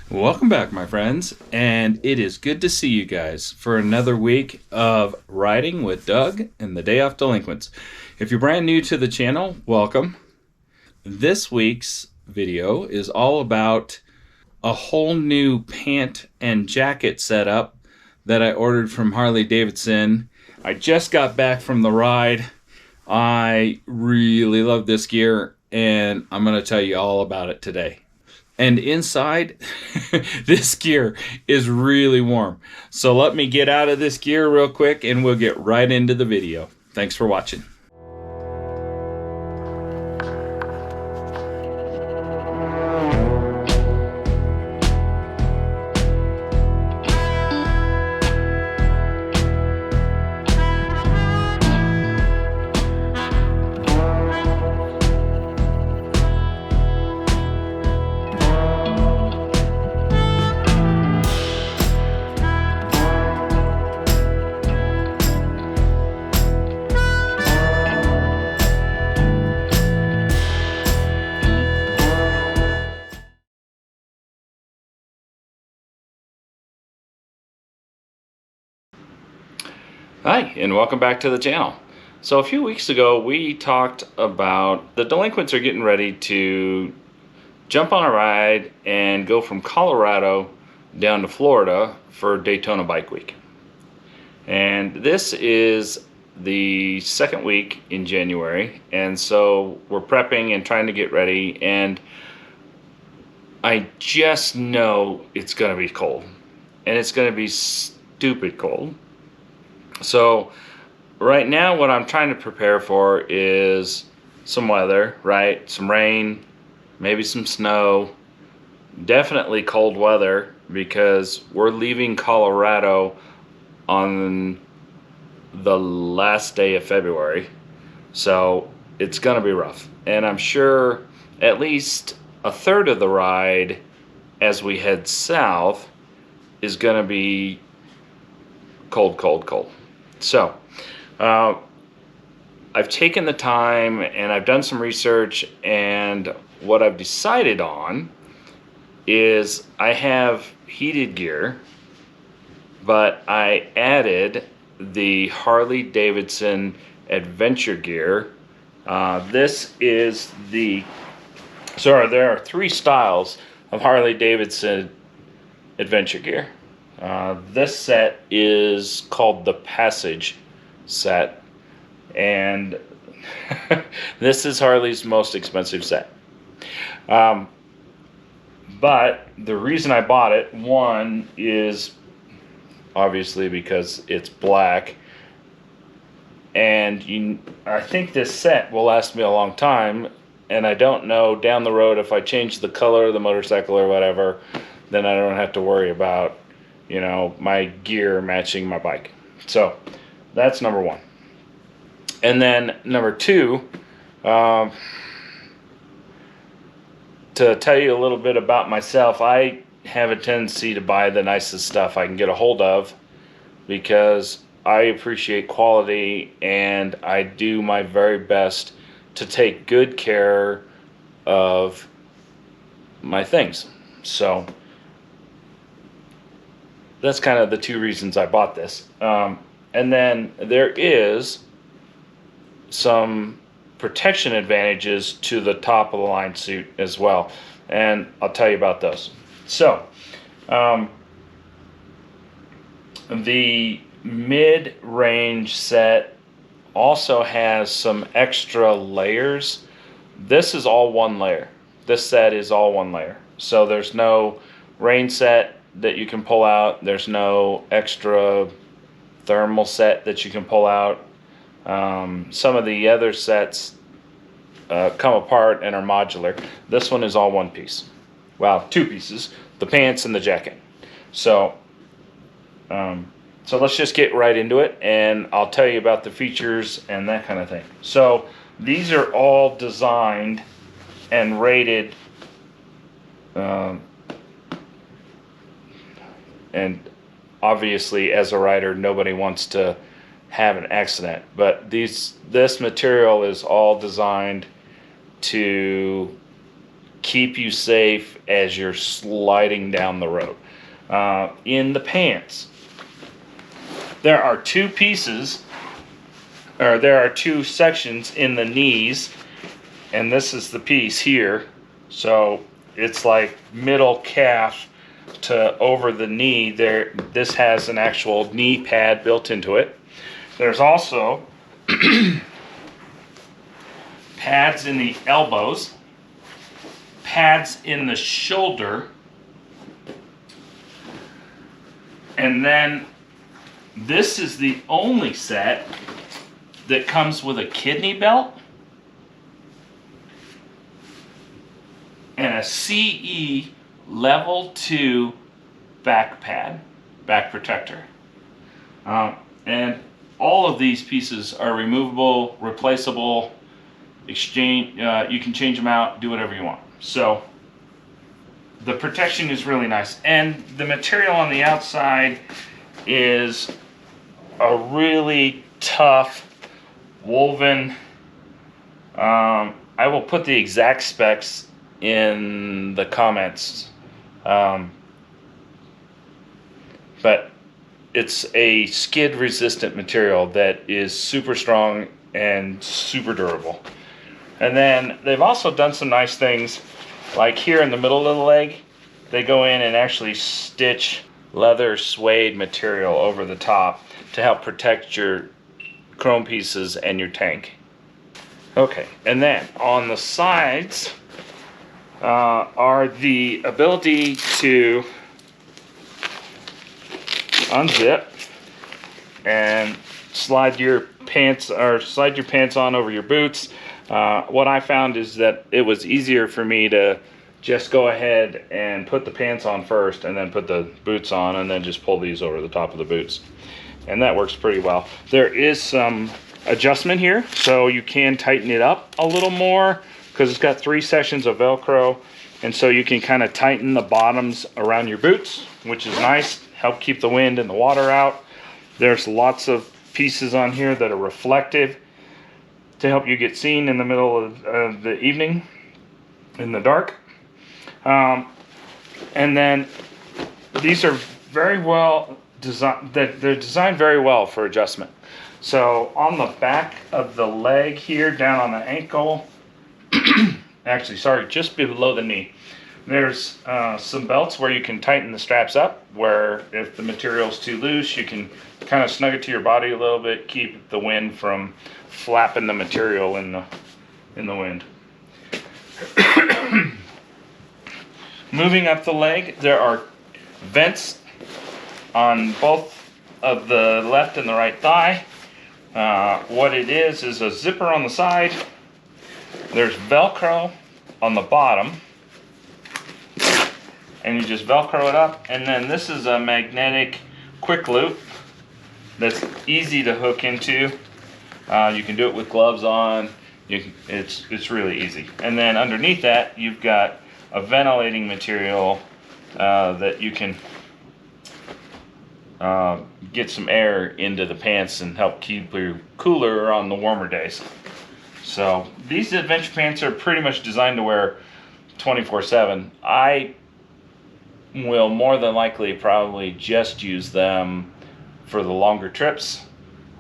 Welcome back, my friends, and it is good to see you guys for another week of Riding with Doug and the Day Off Delinquents. If you're brand new to the channel, welcome. This week's video is all about a whole new pant and jacket setup that I ordered from Harley Davidson. I just got back from the ride. I really love this gear, and I'm going to tell you all about it today. And inside, this gear is really warm. So let me get out of this gear real quick and we'll get right into the video. Thanks for watching. Hi, and welcome back to the channel. So a few weeks ago, we talked about the delinquents are getting ready to jump on a ride and go from Colorado down to Florida for Daytona Bike Week. And this is the second week in January, and so we're prepping and trying to get ready, and I just know it's going to be cold, and it's going to be stupid cold. So right now what I'm trying to prepare for is some weather, right? Some rain, maybe some snow, definitely cold weather because we're leaving Colorado on the last day of February. So it's gonna be rough. And I'm sure at least a third of the ride as we head south is gonna be cold, cold, cold. So, I've taken the time and I've done some research, and what I've decided on is I have heated gear, but I added the Harley Davidson adventure gear. This is there are three styles of Harley Davidson adventure gear. This set is called the Passage set, and this is Harley's most expensive set. But the reason I bought it, one, is obviously because it's black, and I think this set will last me a long time, and I don't know down the road if I change the color of the motorcycle or whatever, then I don't have to worry about my gear matching my bike. So that's number one. And then number two, to tell you a little bit about myself, I have a tendency to buy the nicest stuff I can get a hold of because I appreciate quality and I do my very best to take good care of my things. So that's kind of the two reasons I bought this. And then there is some protection advantages to the top of the line suit as well, and I'll tell you about those. So the mid-range set also has some extra layers. This is all one layer. This set is all one layer. So there's no rain set that you can pull out. There's no extra thermal set that you can pull out. Some of the other sets come apart and are modular. This one is all one piece. Well, two pieces, the pants and the jacket. So let's just get right into it, and I'll tell you about the features and that kind of thing. So these are all designed and rated and obviously as a rider nobody wants to have an accident, but this material is all designed to keep you safe as you're sliding down the road. In the pants, there are two pieces, or there are two sections in the knees, and this is the piece here. So it's like middle calf to over the knee there. This has an actual knee pad built into it. There's also pads in the elbows, pads in the shoulder, and then this is the only set that comes with a kidney belt and a CE Level 2 back pad, back protector. And all of these pieces are removable, replaceable, exchange. You can change them out, do whatever you want. So the protection is really nice, and the material on the outside is a really tough woven. I will put the exact specs in the comments, but it's a skid resistant material that is super strong and super durable. And then they've also done some nice things, like here in the middle of the leg, they go in and actually stitch leather suede material over the top to help protect your chrome pieces and your tank. Okay, and then on the sides are the ability to unzip and slide your pants on over your boots. What I found is that it was easier for me to just go ahead and put the pants on first and then put the boots on and then just pull these over the top of the boots. And that works pretty well. There is some adjustment here, so you can tighten it up a little more because it's got 3 sections of Velcro, and so you can kind of tighten the bottoms around your boots, which is nice, help keep the wind and the water out. There's lots of pieces on here that are reflective to help you get seen in the middle of the evening in the dark. And then these are very well designed. They're designed very well for adjustment. So on the back of the leg here, down on the ankle, actually, sorry, just below the knee, there's some belts where you can tighten the straps up, where if the material's too loose, you can kind of snug it to your body a little bit, keep the wind from flapping the material in the wind. Moving up the leg, there are vents on both of the left and the right thigh. What it is a zipper on the side. There's Velcro on the bottom, and you just Velcro it up. And then this is a magnetic quick loop that's easy to hook into. You can do it with gloves on. It's really easy. And then underneath that, you've got a ventilating material that you can get some air into the pants and help keep you cooler on the warmer days. So these adventure pants are pretty much designed to wear 24/7. I will more than likely probably just use them for the longer trips,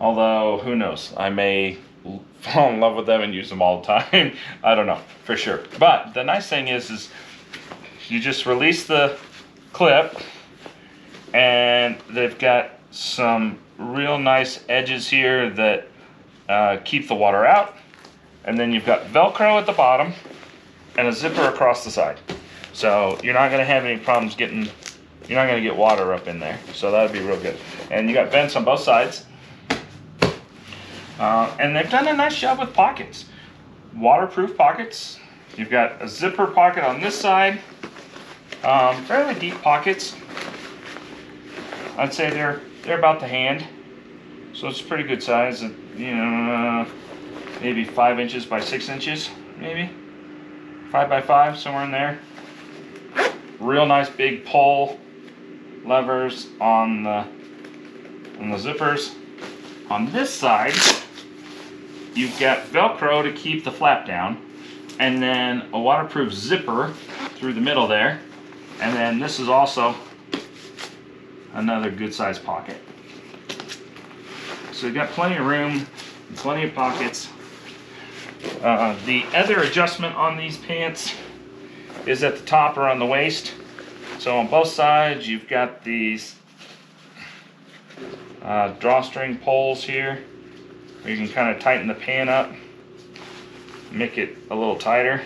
although who knows, I may fall in love with them and use them all the time. I don't know for sure. But the nice thing is you just release the clip, and they've got some real nice edges here that keep the water out. And then you've got Velcro at the bottom and a zipper across the side. So you're not going to have any problems you're not going to get water up in there. So that'd be real good. And you got vents on both sides. And they've done a nice job with pockets. Waterproof pockets. You've got a zipper pocket on this side. Fairly deep pockets. I'd say they're about the hand. So it's a pretty good size. You know, maybe 5 inches by 6 inches, maybe 5 by 5, somewhere in there. Real nice big pull levers on the zippers. On this side, you've got Velcro to keep the flap down, and then a waterproof zipper through the middle there. And then this is also another good sized pocket. So you've got plenty of room, plenty of pockets. The other adjustment on these pants is at the top or on the waist. So on both sides you've got these drawstring poles here where you can kind of tighten the pant up, make it a little tighter.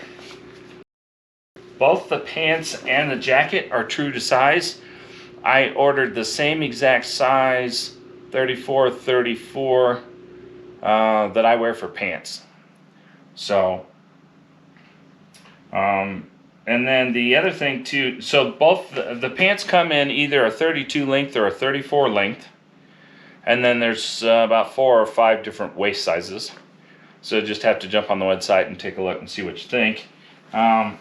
Both the pants and the jacket are true to size. I ordered the same exact size 34-34 that I wear for pants. So and then the other thing too, so both the pants come in either a 32 length or a 34 length, and then there's about 4 or 5 different waist sizes. So just have to jump on the website and take a look and see what you think. And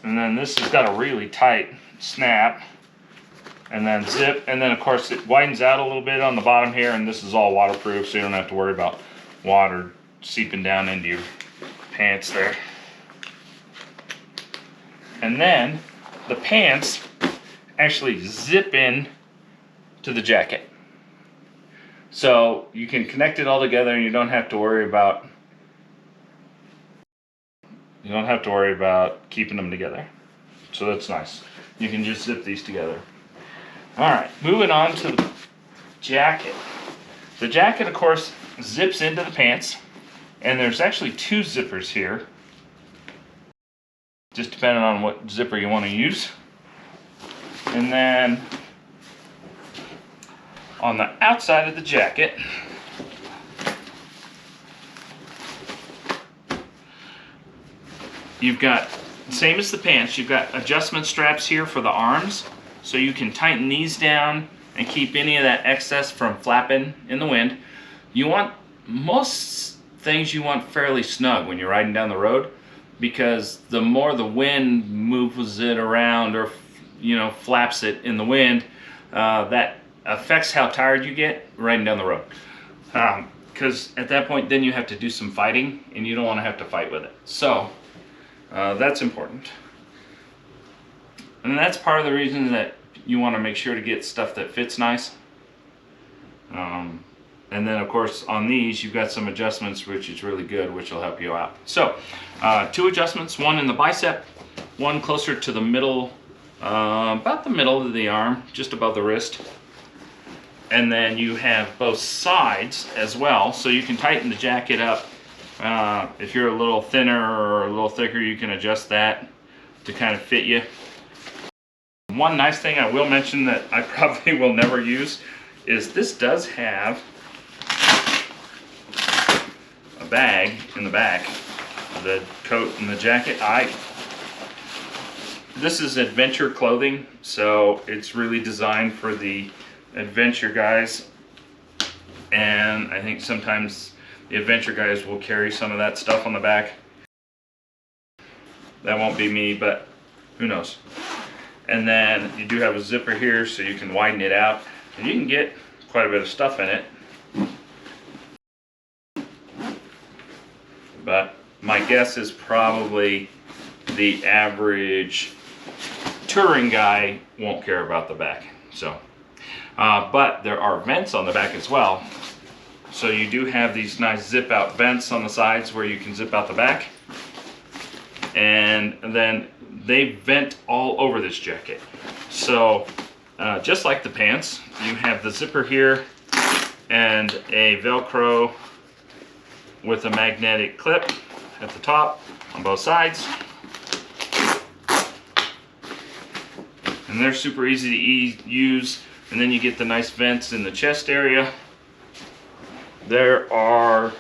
then this has got a really tight snap, and then zip, and then of course it widens out a little bit on the bottom here, and this is all waterproof, so you don't have to worry about water seeping down into your pants there. And then the pants actually zip in to the jacket. So you can connect it all together and you don't have to worry about keeping them together. So that's nice. You can just zip these together. Alright, moving on to the jacket. The jacket, of course, zips into the pants, and there's actually 2 zippers here, just depending on what zipper you want to use. And then on the outside of the jacket, you've got, same as the pants, you've got adjustment straps here for the arms, so you can tighten these down and keep any of that excess from flapping in the wind. You want, most things you want fairly snug when you're riding down the road, because the more the wind moves it around or, you know, flaps it in the wind, that affects how tired you get riding down the road. Because at that point then you have to do some fighting, and you don't want to have to fight with it. So that's important. And that's part of the reason that you want to make sure to get stuff that fits nice. And then of course on these you've got some adjustments, which is really good, which will help you out. So 2 adjustments, one in the bicep, one closer to the middle, about the middle of the arm, just above the wrist. And then you have both sides as well, so you can tighten the jacket up. If you're a little thinner or a little thicker, you can adjust that to kind of fit you. One nice thing I will mention that I probably will never use is this does have a bag in the back, the coat and the jacket. This is adventure clothing, so it's really designed for the adventure guys, and I think sometimes the adventure guys will carry some of that stuff on the back. That won't be me, but who knows. And then you do have a zipper here, so you can widen it out, and you can get quite a bit of stuff in it. But my guess is probably the average touring guy won't care about the back. So, but there are vents on the back as well. So you do have these nice zip out vents on the sides where you can zip out the back. And then they vent all over this jacket. So just like the pants, you have the zipper here and a Velcro with a magnetic clip at the top on both sides. And they're super easy to use. And then you get the nice vents in the chest area. There are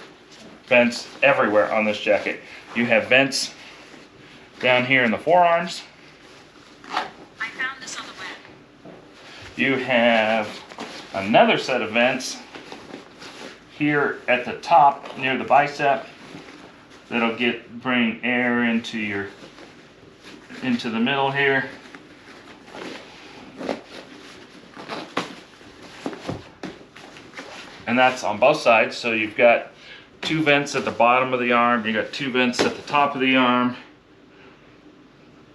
vents everywhere on this jacket. You have vents down here in the forearms. I found this on the web. You have another set of vents here at the top near the bicep that'll bring air into the middle here. And that's on both sides, so you've got 2 vents at the bottom of the arm, you got 2 vents at the top of the arm,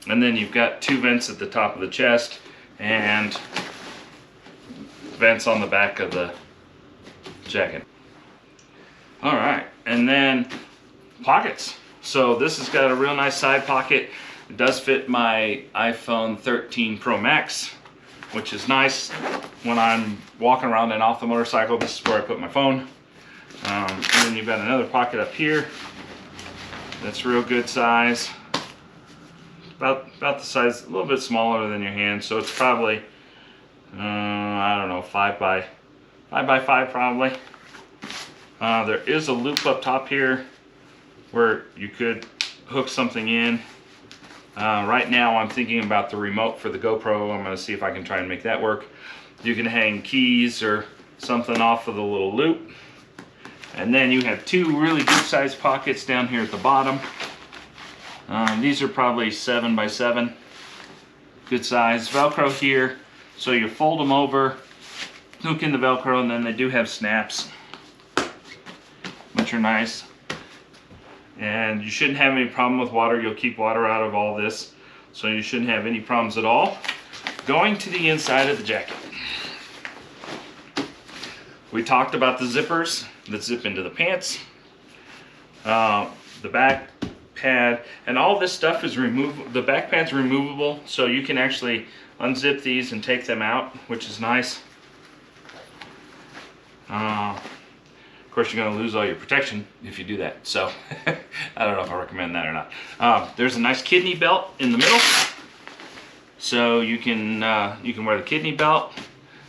and then you've got 2 vents at the top of the chest and vents on the back of the jacket. All right, and then pockets. So this has got a real nice side pocket. It does fit my iPhone 13 Pro Max, which is nice when I'm walking around and off the motorcycle. This is where I put my phone. And then you've got another pocket up here that's real good size. About the size, a little bit smaller than your hand, so it's probably I don't know, 5 by 5 probably. There is a loop up top here where you could hook something in. Right now I'm thinking about the remote for the GoPro. I'm going to see if I can try and make that work. You can hang keys or something off of the little loop. And then you have 2 really good sized pockets down here at the bottom. These are probably 7 by 7. Good size. Velcro here. So you fold them over, hook in the Velcro, and then they do have snaps, which are nice. And you shouldn't have any problem with water. You'll keep water out of all this, so you shouldn't have any problems at all. Going to the inside of the jacket. We talked about the zippers that zip into the pants, the back pad, and all this stuff is removable. The back pad's removable, so you can actually unzip these and take them out, which is nice. Of course, you're going to lose all your protection if you do that, so I don't know if I recommend that or not. There's a nice kidney belt in the middle, so you can wear the kidney belt.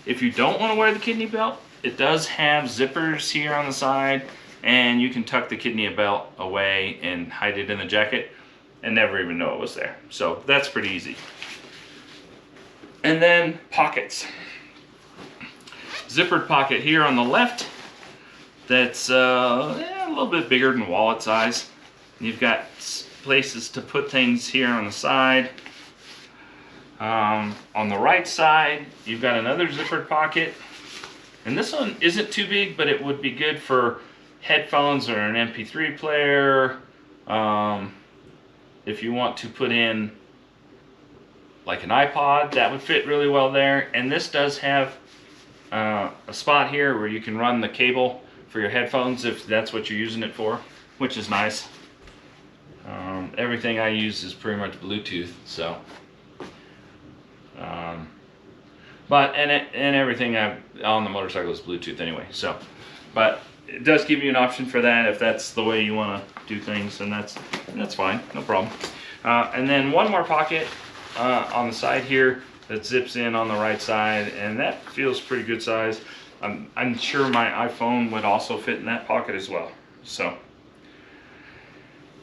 If you don't want to wear the kidney belt, it does have zippers here on the side, and you can tuck the kidney belt away and hide it in the jacket and never even know it was there. So that's pretty easy. And then pockets. Zippered pocket here on the left that's a little bit bigger than wallet size. You've got places to put things here on the side. On the right side, you've got another zippered pocket. And this one isn't too big, but it would be good for headphones or an MP3 player. If you want to put in like an iPod, that would fit really well there. And this does have a spot here where you can run the cable for your headphones if that's what you're using it for, which is nice. Everything I use is pretty much Bluetooth, so. And everything on the motorcycle is Bluetooth anyway. So, but it does give you an option for that if that's the way you want to do things, and that's fine, no problem. And then one more pocket on the side here that zips in on the right side, and that feels pretty good size. I'm sure my iPhone would also fit in that pocket as well. So,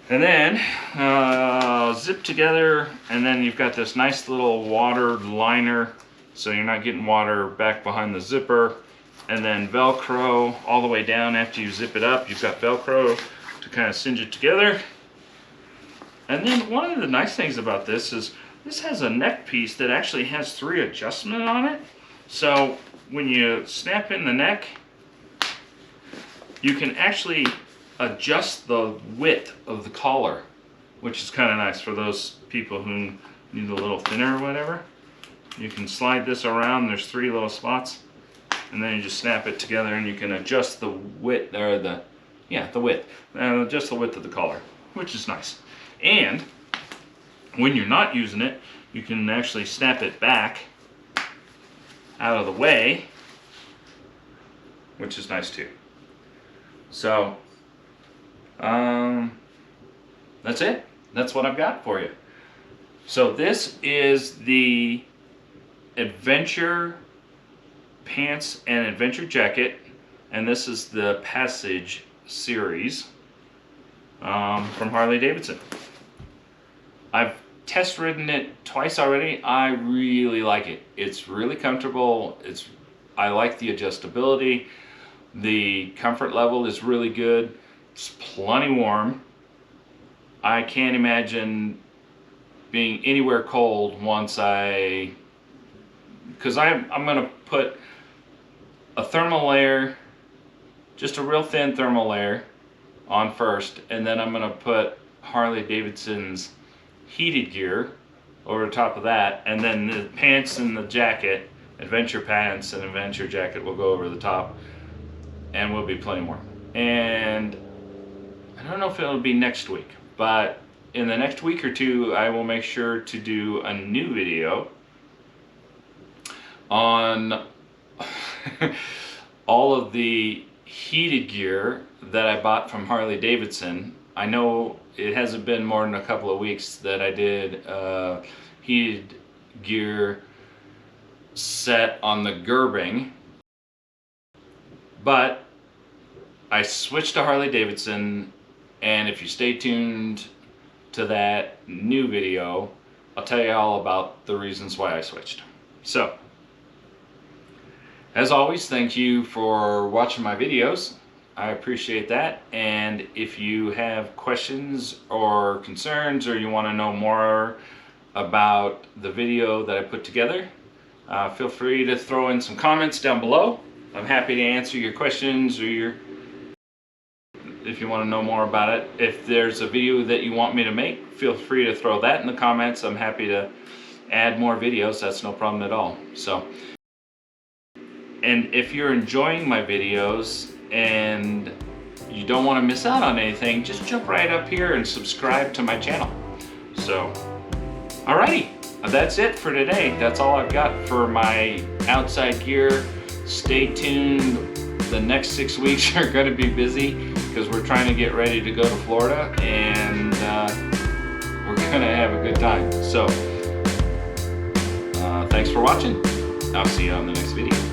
and then zip together, and then you've got this nice little water liner, so you're not getting water back behind the zipper. And then Velcro all the way down after you zip it up. You've got Velcro to kind of cinch it together. And then one of the nice things about this is this has a neck piece that actually has 3 adjustments on it. So when you snap in the neck, you can actually adjust the width of the collar, which is kind of nice for those people who need a little thinner or whatever. You can slide this around. There's 3 little spots, and then you just snap it together, and you can adjust the width, or the width, adjust the width of the collar, which is nice. And when you're not using it, you can actually snap it back out of the way, which is nice too. So that's it. That's what I've got for you. So this is the adventure pants and adventure jacket, and this is the Passage series from Harley Davidson. I've test ridden it twice already. I really like it. It's really comfortable. I like the adjustability. The comfort level is really good. It's plenty warm. I can't imagine being anywhere cold once because I'm gonna put a thermal layer, just a real thin thermal layer, on first, and then I'm going to put Harley Davidson's heated gear over the top of that, and then the pants and the jacket, adventure pants and adventure jacket, will go over the top, and we'll be playing more. And I don't know if it'll be next week, but in the next week or two I will make sure to do a new video on all of the heated gear that I bought from Harley Davidson. I know it hasn't been more than a couple of weeks that I did a heated gear set on the Gerbing, but I switched to Harley Davidson, and if you stay tuned to that new video, I'll tell you all about the reasons why I switched. So, as always, thank you for watching my videos. I appreciate that. And if you have questions or concerns, or you want to know more about the video that I put together, feel free to throw in some comments down below. I'm happy to answer your questions, or if you want to know more about it. If there's a video that you want me to make, feel free to throw that in the comments. I'm happy to add more videos. That's no problem at all. So, and if you're enjoying my videos and you don't want to miss out on anything, just jump right up here and subscribe to my channel. So, alrighty, that's it for today. That's all I've got for my outside gear. Stay tuned. The next 6 weeks are going to be busy because we're trying to get ready to go to Florida, and we're going to have a good time. So, thanks for watching. I'll see you on the next video.